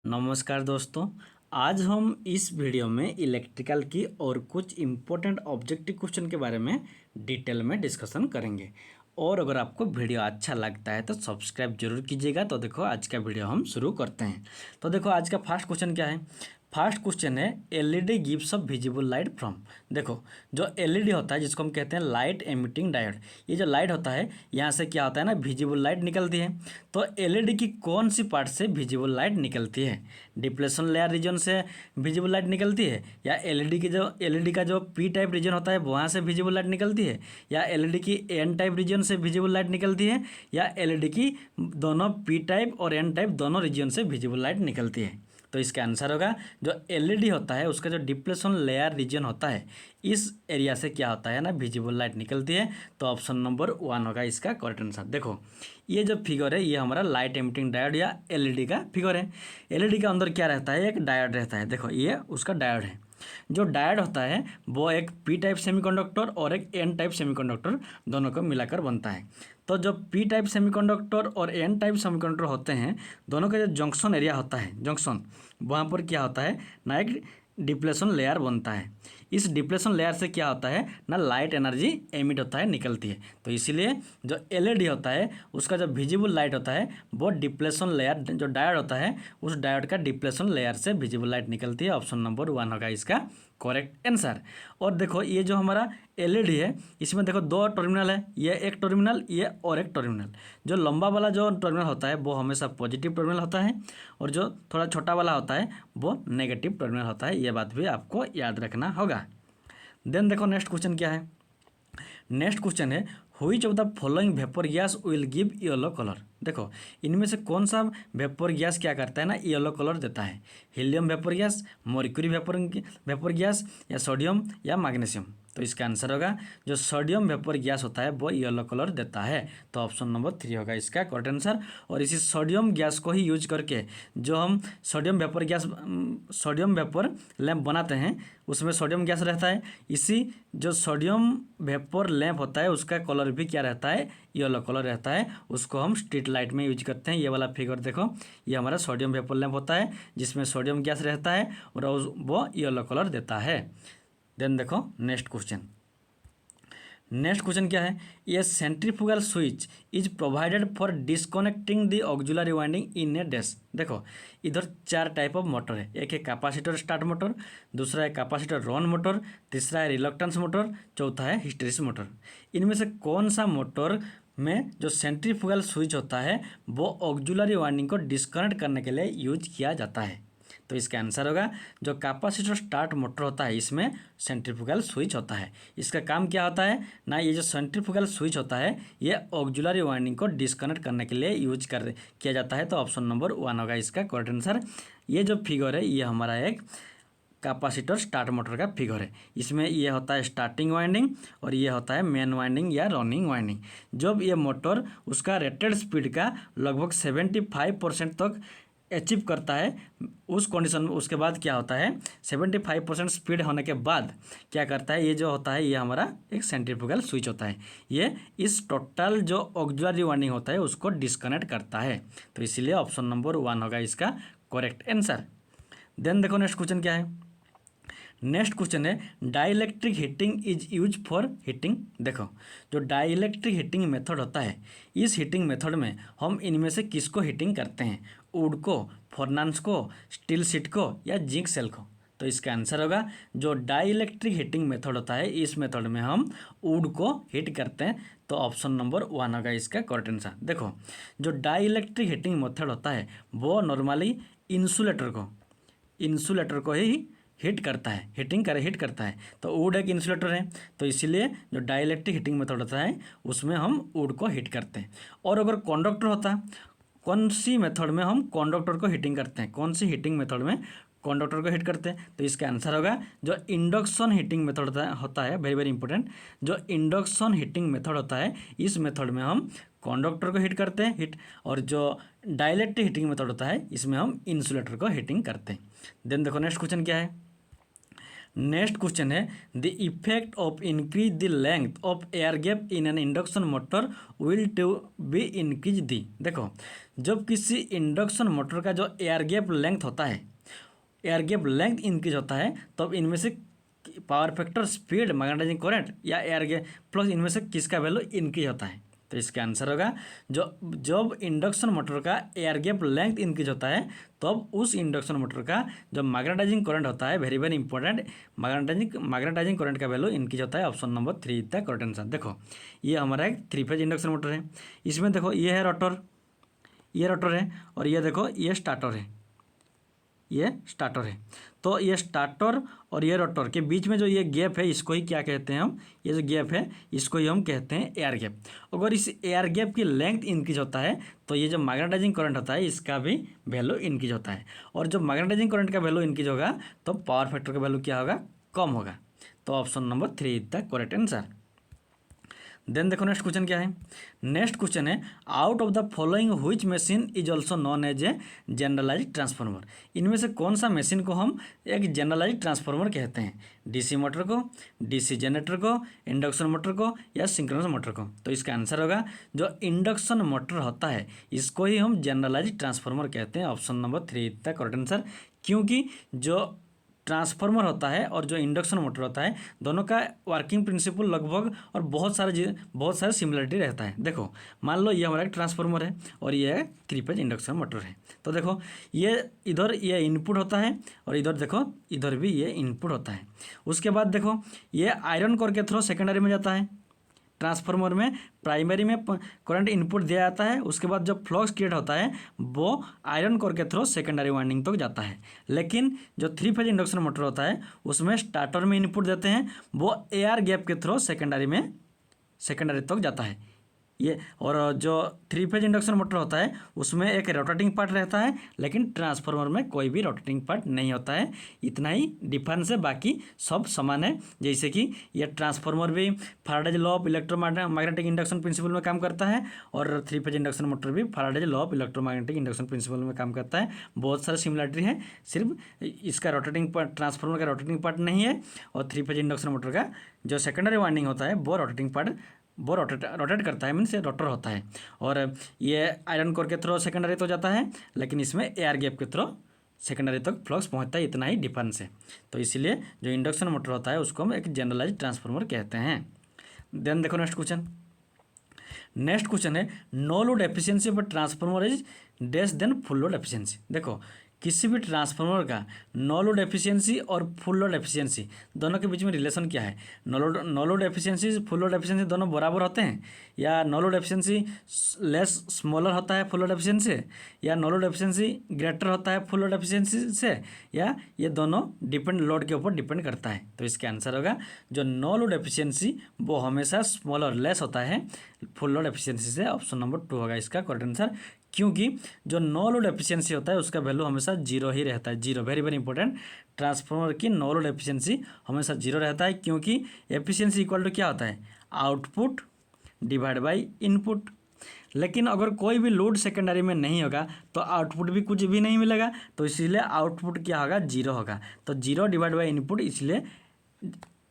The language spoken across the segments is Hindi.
नमस्कार दोस्तों। आज हम इस वीडियो में इलेक्ट्रिकल की और कुछ इम्पोर्टेंट ऑब्जेक्टिव क्वेश्चन के बारे में डिटेल में डिस्कशन करेंगे। और अगर आपको वीडियो अच्छा लगता है तो सब्सक्राइब जरूर कीजिएगा। तो देखो आज का वीडियो हम शुरू करते हैं। तो देखो आज का फर्स्ट क्वेश्चन क्या है। फर्स्ट क्वेश्चन है LED gives a visible light from. देखो जो एलईडी होता है जिसको हम कहते हैं लाइट एमिटिंग डायोड, ये जो लाइट होता है यहाँ से क्या होता है ना, विजिबल लाइट निकलती है। तो एलईडी की कौन सी पार्ट से विजिबल लाइट निकलती है? डिप्लेशन लेयर रीजन से विजिबल लाइट निकलती है, या एलईडी का जो पी टाइप रीजन होता है वहाँ से विजिबल लाइट निकलती है, या एलईडी की एन टाइप रीजन से विजिबल लाइट निकलती है, या एलईडी की दोनों पी टाइप और एन टाइप दोनों रीजन से विजिबल लाइट निकलती है? तो इसका आंसर होगा जो एलईडी होता है उसका जो डिप्लेशन लेयर रीजन होता है इस एरिया से क्या होता है ना, विजिबल लाइट निकलती है। तो ऑप्शन नंबर 1 होगा इसका करेक्ट आंसर। देखो ये जो फिगर है ये हमारा लाइट एमिटिंग डायोड या एलईडी का फिगर है। एलईडी के अंदर क्या रहता है, एक डायोड रहता है। देखो ये उसका डायोड है। जो डायोड होता है वो एक पी टाइप सेमीकंडक्टर और एक एन टाइप सेमीकंडक्टर दोनों को मिलाकर बनता है। तो जो पी टाइप सेमीकंडक्टर और एन टाइप सेमीकंडक्टर होते हैं दोनों का जो जंक्शन एरिया होता है, जंक्शन, वहाँ पर क्या होता है ना, एक डिप्लेशन लेयर बनता है। इस डिप्लेशन लेयर से क्या होता है ना, लाइट एनर्जी एमिट होता है, निकलती है। तो इसीलिए जो एलईडी होता है उसका जो विजिबल लाइट होता है वो डिप्लेशन लेयर, जो डायोड होता है उस डायोड का डिप्लेशन लेयर से विजिबल लाइट निकलती है। ऑप्शन नंबर 1 होगा इसका करेक्ट आंसर। और देखो ये जो हमारा एलईडी है इसमें देखो दो टर्मिनल है, ये एक टर्मिनल, ये और एक टर्मिनल। जो लंबा वाला जो टर्मिनल होता है वो हमेशा पॉजिटिव टर्मिनल होता है, और जो थोड़ा छोटा वाला होता है वो नेगेटिव टर्मिनल होता है। ये बात भी आपको याद रखना होगा। देन देखो नेक्स्ट क्वेश्चन क्या है। नेक्स्ट क्वेश्चन है which of the following vapour gas will give yellow colour. देखो इनमें से कौन सा वेपर गैस क्या करता है ना, येलो कलर देता है? Helium vapour gas, mercury vapour gas, या सोडियम या मैग्नीशियम? तो इसका आंसर होगा जो सोडियम वेपर गैस होता है वो येलो कलर देता है। तो ऑप्शन नंबर 3 होगा इसका करेक्ट आंसर। और इसी सोडियम गैस को ही यूज करके जो हम सोडियम वेपर लैंप बनाते हैं उसमें सोडियम गैस रहता है। इसी जो सोडियम वेपर लैंप होता है उसका कलर भी क्या रहता है, येलो कलर रहता है। उसको हम स्ट्रीट लाइट में यूज करते हैं। ये वाला फिगर देखो, ये हमारा सोडियम वेपर लैंप होता है जिसमें सोडियम गैस रहता है और वो येलो कलर देता है। देन देखो नेक्स्ट क्वेश्चन क्या है। ये centrifugal switch is provided for disconnecting the auxiliary winding in A dash. देखो इधर 4 टाइप ऑफ मोटर है। एक है कैपेसिटर स्टार्ट मोटर, दूसरा है कैपेसिटर रन मोटर, तीसरा है रिलक्टेंस मोटर, चौथा है हिस्टेरिसिस मोटर। इनमें से कौन सा मोटर में जो सेंट्रीफ्यूगल स्विच होता है वो ऑक्सिलरी वाइंडिंग को डिस्कनेक्ट करने के लिए यूज किया जाता है? तो इसका आंसर होगा जो कैपेसिटर स्टार्ट मोटर होता है इसमें सेंट्रीफ्यूगल स्विच होता है। इसका काम क्या होता है ना, ये जो सेंट्रीफ्यूगल स्विच होता है ये ऑक्सिलरी वाइंडिंग को डिस्कनेक्ट करने के लिए यूज किया जाता है। तो ऑप्शन नंबर 1 होगा इसका करेक्ट आंसर। ये जो फिगर है ये हमारा एक कैपेसिटर स्टार्ट मोटर का फिगर है। इसमें ये होता है स्टार्टिंग वाइंडिंग और ये होता है मेन वाइंडिंग या रनिंग वाइंडिंग। जब ये मोटर उसका रेटेड स्पीड का लगभग 75% तक अचीव करता है उस कंडीशन में, उसके बाद क्या होता है 75% स्पीड होने के बाद क्या करता है, ये जो होता है ये हमारा एक सेंट्रीफ्यूगल स्विच होता है। ये इस टोटल जो ऑक्सिलरी वाइंडिंग होता है उसको डिस्कनेक्ट करता है। तो इसीलिए ऑप्शन नंबर 1 होगा इसका करेक्ट आंसर। देन देखो नेक्स्ट क्वेश्चन क्या है। नेक्स्ट क्वेश्चन है dielectric heating is use for heating. देखो जो डाइलेक्ट्रिक हीटिंग मेथड होता है इस हीटिंग मेथड में हम इनमें से किसको हीटिंग करते हैं? वुड को, फर्नास को, स्टील शीट को, या जिंक सेल को? तो इसका आंसर होगा जो डाइलेक्ट्रिक हीटिंग मेथड होता है इस मेथड में हम वुड को हीट करते हैं। तो ऑप्शन नंबर 1 होगा इसका करेक्ट आंसर। देखो जो डाइलेक्ट्रिक हीटिंग मेथड होता है वो नॉर्मली इंसुलेटर को ही हीट करता है, हीट करता है। तो वुड एक इंसुलेटर है तो इसीलिए जो डाइलेक्ट्रिक हीटिंग मेथड होता है उसमें हम वुड को हीट करते हैं। और अगर कंडक्टर होता है, कौन सी मेथड में हम कंडक्टर को हीटिंग करते हैं, कौन सी हीटिंग मेथड में कंडक्टर को हीट करते हैं? तो इसका आंसर होगा जो इंडक्शन हीटिंग मेथड होता है, वेरी वेरी इंपॉर्टेंट। जो इंडक्शन हीटिंग मेथड होता है इस मेथड में हम कंडक्टर को हीट करते हैं और जो डाइलेक्ट्रिक हीटिंग मेथड होता है इसमें हम इंसुलेटर को हीटिंग करते हैं। देन देखो नेक्स्ट क्वेश्चन क्या है। नेक्स्ट क्वेश्चन है the effect of increase the length of air gap in an induction motor will to be increase the. देखो, जब किसी इंडक्शन मोटर का जो एयर गैप लेंथ होता है, एयर गैप लेंथ इंक्रीज होता है, तब इनमें से power factor, speed, magnetizing current या एयर गैप फ्लक्स, इनमें से किसका वैल्यू इंक्रीज होता है? तो इसका आंसर होगा जो जब इंडक्शन मोटर का एयर गैप लेंथ इंक्रीज होता है तब उस इंडक्शन मोटर का जो मैग्नेटाइजिंग करंट होता है, very very important, magnetizing current का वैल्यू इंक्रीज होता है। Option number 3 the correct answer. देखो, ये हमारा एक 3 फेज इंडक्शन मोटर है। इसमें देखो ये है रोटर, ये रोटर है, और ये देखो ये स्टार्टर है, ये स्टार्टर है। तो ये स्टार्टर और ये रोटर के बीच में जो ये गैप है इसको ही क्या कहते हैं हम? ये जो गैप है इसको ही हम कहते हैं एयर गैप। अगर इस एयर गैप की लेंथ इंक्रीज होता है तो ये जो मैग्नेटाइजिंग करंट होता है इसका भी वैल्यू इंक्रीज होता है, और जब मैग्नेटाइजिंग करंट का वैल्यू इंक्रीज होगा तो पावर फैक्टर का वैल्यू क्या होगा? कम होगा। तो option number 3 is the correct answer. Then देखो नेक्स्ट क्वेश्चन क्या है। नेक्स्ट क्वेश्चन है out of the following which machine is also known as a generalized transformer. इनमें से कौन सा मशीन को हम एक जनरलाइज ट्रांसफार्मर कहते हैं? डीसी मोटर को, डीसी जनरेटर को, इंडक्शन मोटर को या सिंक्रोनस मोटर को? तो इसका आंसर होगा जो इंडक्शन मोटर होता है इसको ही हम जनरलाइज ट्रांसफार्मर कहते हैं। Option number 3 is the correct answer. क्योंकि जो ट्रांसफार्मर होता है और जो इंडक्शन मोटर होता है दोनों का वर्किंग प्रिंसिपल लगभग और बहुत सारे सिमिलरिटी रहता है। देखो, मान लो ये हमारा एक ट्रांसफार्मर है और ये 3 फेज इंडक्शन मोटर है। तो देखो, ये इधर ये इनपुट होता है और इधर देखो इधर भी ये इनपुट होता है। उसके बाद देखो ये आयरन कोर के थ्रू सेकेंडरी में जाता है। ट्रांसफार्मर में प्राइमरी में करंट इनपुट दिया जाता है, उसके बाद जब फ्लक्स क्रिएट होता है वो आयरन कोर के थ्रू सेकेंडरी वाइंडिंग तक जाता है। लेकिन जो 3 फेज इंडक्शन मोटर होता है उसमें स्टार्टर में इनपुट देते हैं, वो एयर गैप के थ्रू सेकेंडरी तक जाता है ये। और जो 3 फेज इंडक्शन मोटर होता है उसमें एक रोटेटिंग पार्ट रहता है, लेकिन ट्रांसफार्मर में कोई भी रोटेटिंग पार्ट नहीं होता है। इतना ही डिफरेंस है, बाकी सब समान है। जैसे कि ये ट्रांसफार्मर भी Faraday's law of electromagnetic induction principal में काम करता है और 3 फेज इंडक्शन मोटर भी Faraday's law of electromagnetic induction principal में काम करता है। बहुत सारे सिमिलरिटी है, सिर्फ इसका रोटेटिंग पार्ट, ट्रांसफार्मर का रोटेटिंग पार्ट नहीं है, और 3 फेज इंडक्शन मोटर का जो सेकेंडरी वाइंडिंग होता है वो रोटेटिंग पार्ट वो रोटेट करता है, मीन्स रोटर होता है। और ये आयरन कोर के थ्रू सेकेंडरी तो जाता है, लेकिन इसमें एयर गैप के थ्रू सेकेंडरी तक फ्लक्स पहुंचता है। इतना ही डिफरेंस है। तो इसीलिए जो इंडक्शन मोटर होता है उसको हम एक जनरलाइज ट्रांसफार्मर कहते हैं। देन देखो नेक्स्ट क्वेश्चन। नेक्स्ट क्वेश्चन है no load efficiency of transformer is less than full load efficiency. देखो, किसी भी ट्रांसफार्मर का नो लोड एफिशिएंसी और फुल लोड एफिशिएंसी दोनों के बीच में रिलेशन क्या है? No load efficiency, full load efficiency दोनों बराबर होते हैं, या no load efficiency less smaller होता है फुल लोड एफिशिएंसी, या नो लोड एफिशिएंसी ग्रेटर होता है फुल लोड एफिशिएंसी से, या ये दोनों डिपेंड लोड के ऊपर डिपेंड करता है? तो इसका आंसर होगा जो नो लोड एफिशिएंसी वो हमेशा स्मॉलर लेस होता है फुल लोड एफिशिएंसी से। ऑप्शन नंबर 2 होगा इसका करेक्ट आंसर। क्योंकि जो नो लोड एफिशिएंसी होता है उसका वैल्यू हमेशा 0 ही रहता है। 0, वेरी वेरी इंपॉर्टेंट। ट्रांसफार्मर की नो लोड एफिशिएंसी हमेशा 0 रहता है, क्योंकि एफिशिएंसी इक्वल टू क्या होता है? Output divide by input. लेकिन अगर कोई भी लोड सेकेंडरी में नहीं होगा तो आउटपुट भी कुछ भी नहीं मिलेगा, तो इसीलिए आउटपुट क्या होगा? 0 होगा। तो 0 डिवाइड बाई इनपुट, इसलिए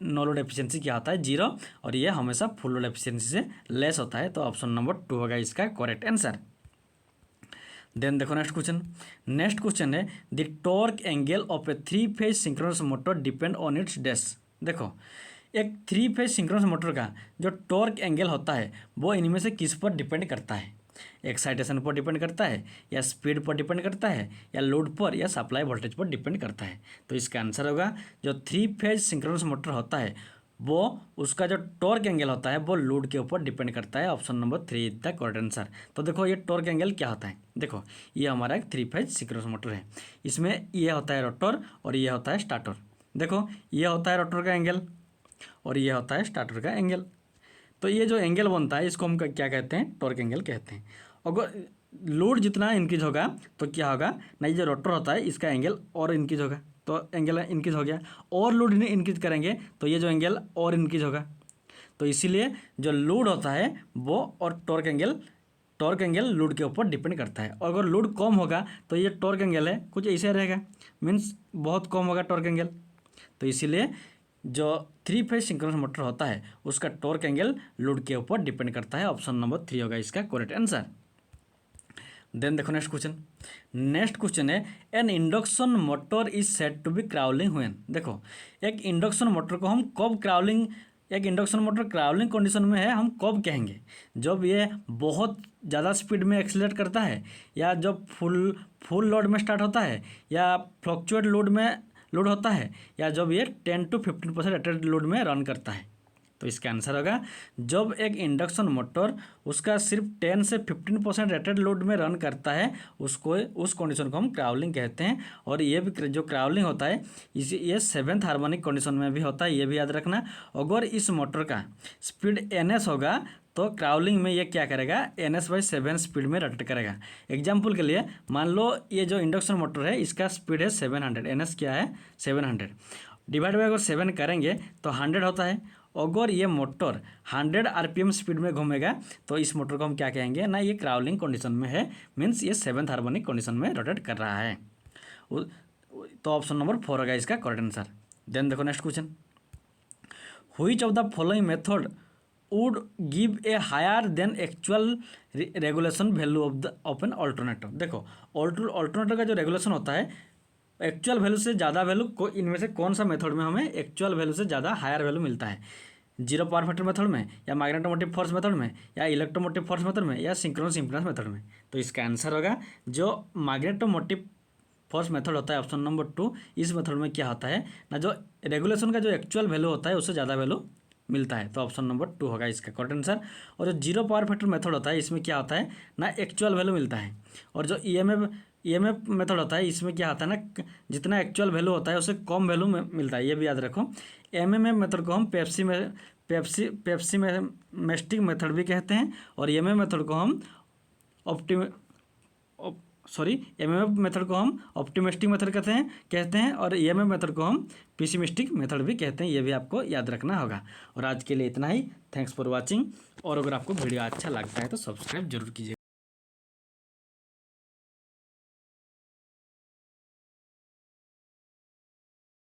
नो लोड एफिशिएंसी क्या होता है? 0, और ये हमेशा फुल लोड एफिशिएंसी से लेस होता है। तो ऑप्शन नंबर 2 होगा इसका करेक्ट आंसर। देन देखो नेक्स्ट क्वेश्चन। नेक्स्ट क्वेश्चन है the torque angle of A 3 phase synchronous motor depend on it's dash. देखो, एक 3 फेज सिंक्रोनस मोटर का जो टॉर्क एंगल होता है वो इनमें से किस पर डिपेंड करता है? एक्साइटेशन पर डिपेंड करता है, या स्पीड पर डिपेंड करता है, या लोड पर, या सप्लाई वोल्टेज पर डिपेंड करता है? तो इसका आंसर होगा जो 3 फेज सिंक्रोनस मोटर होता है वो उसका जो टॉर्क एंगल होता है वो लोड के ऊपर डिपेंड करता है। Option number 3 is the correct answer. तो देखो, ये टॉर्क एंगल क्या होता है? देखो, ये हमारा एक 3 फेज सिंक्रोनस मोटर है। इसमें ये होता है रोटर और ये होता है स्टार्टर। देखो, ये होता है रोटर का एंगल और ये होता है स्टार्टर का एंगल। तो ये जो एंगल बनता है इसको हम क्या कहते हैं? टॉर्क एंगल कहते हैं। अगर लोड जितना इंक्रीज होगा तो क्या होगा ना, ये जो रोटर होता है इसका एंगल और इंक्रीज होगा, तो एंगल इंक्रीज हो गया। और लोड इंक्रीज करेंगे तो ये जो एंगल और इंक्रीज होगा। तो इसीलिए जो लोड होता है वो और टॉर्क एंगल लोड के ऊपर डिपेंड करता है। और अगर लोड कम होगा तो ये टॉर्क एंगल है कुछ ऐसे रहेगा, मीन्स बहुत कम होगा टॉर्क एंगल। तो इसीलिए जो 3 फेज सिंक्रोनस मोटर होता है उसका टॉर्क एंगल लोड के ऊपर डिपेंड करता है। ऑप्शन नंबर 3 होगा इसका करेक्ट आंसर। देन देखो नेक्स्ट क्वेश्चन है an induction motor is said to be crawling when. देखो एक इंडक्शन मोटर को हम कब क्राउलिंग, एक इंडक्शन मोटर क्राउलिंग कंडीशन में है हम कब कहेंगे, जब ये बहुत ज़्यादा स्पीड में एक्सीलरेट करता है, या जब फुल लोड में स्टार्ट होता है, या फ्लक्चुएट लोड होता है, या जब ये 10 to 15% रेटेड लोड में रन करता है। तो इसका आंसर होगा जब एक इंडक्शन मोटर उसका सिर्फ 10 से 15% रेटेड लोड में रन करता है उसको, उस कंडीशन को हम क्राउलिंग कहते हैं। और ये भी जो क्राउलिंग होता है ये 7th हार्मोनिक कंडीशन में भी होता है, ये भी याद रखना। अगर इस मोटर का स्पीड NS होगा तो क्राउलिंग में ये क्या करेगा, NS/7 स्पीड में रोटेट करेगा। एग्जाम्पल के लिए मान लो ये जो इंडक्शन मोटर है इसका स्पीड है 700, NS क्या है 700, डिवाइड बाय अगर 7 करेंगे तो 100 होता है। अगर ये मोटर 100 RPM स्पीड में घूमेगा तो इस मोटर को हम क्या कहेंगे ना, ये क्राउलिंग कंडीशन में है, मीन्स ये 7th हार्मोनिक कंडीशन में रोटेट कर रहा है। तो ऑप्शन नंबर 4 होगा इसका करेक्ट आंसर। देन देखो next question, which of the following method would give a higher than actual regulation value of an alternator. देखो ऑल्टरनेटर का जो रेगुलेशन होता है एक्चुअल वैल्यू से ज़्यादा वैल्यू, इनमें से कौन सा मेथड में हमें एक्चुअल वैल्यू से ज़्यादा हायर वैल्यू मिलता है, जीरो पावर फैक्टर मेथड में, या मैग्नेटोमोटिव फोर्स मेथड में, या इलेक्ट्रोमोटिव फोर्स मेथड में, या सिंक्रोनस इम्पीडेंस मेथड में। तो इसका आंसर होगा जो मैग्नेटोमोटिव फोर्स मेथड होता है ऑप्शन नंबर 2। इस मेथड में क्या होता है ना, जो रेगुलेशन का जो एक्चुअल वैल्यू होता है उससे ज़्यादा वैल्यू मिलता है। तो ऑप्शन नंबर 2 होगा इसका करेक्ट आंसर। और जो जीरो पावर फैक्टर मेथड होता है इसमें क्या होता है ना, एक्चुअल वैल्यू मिलता है। और जो EMF मेथड होता है इसमें क्या होता है ना, जितना एक्चुअल वैल्यू होता है उससे कम वैल्यू मिलता है, ये भी याद रखो। MMF मेथड को हम पेप्सी मेस्टिक मेथड भी कहते हैं, और EMF मेथड को हम MMF मेथड को हम ऑप्टिमिस्टिक मेथड कहते हैं, और EMF मेथड को हम पेसिमिस्टिक मेथड भी कहते हैं, ये भी आपको याद रखना होगा। और आज के लिए इतना ही, थैंक्स फॉर वॉचिंग। और अगर आपको वीडियो अच्छा लगता है तो सब्सक्राइब जरूर कीजिए।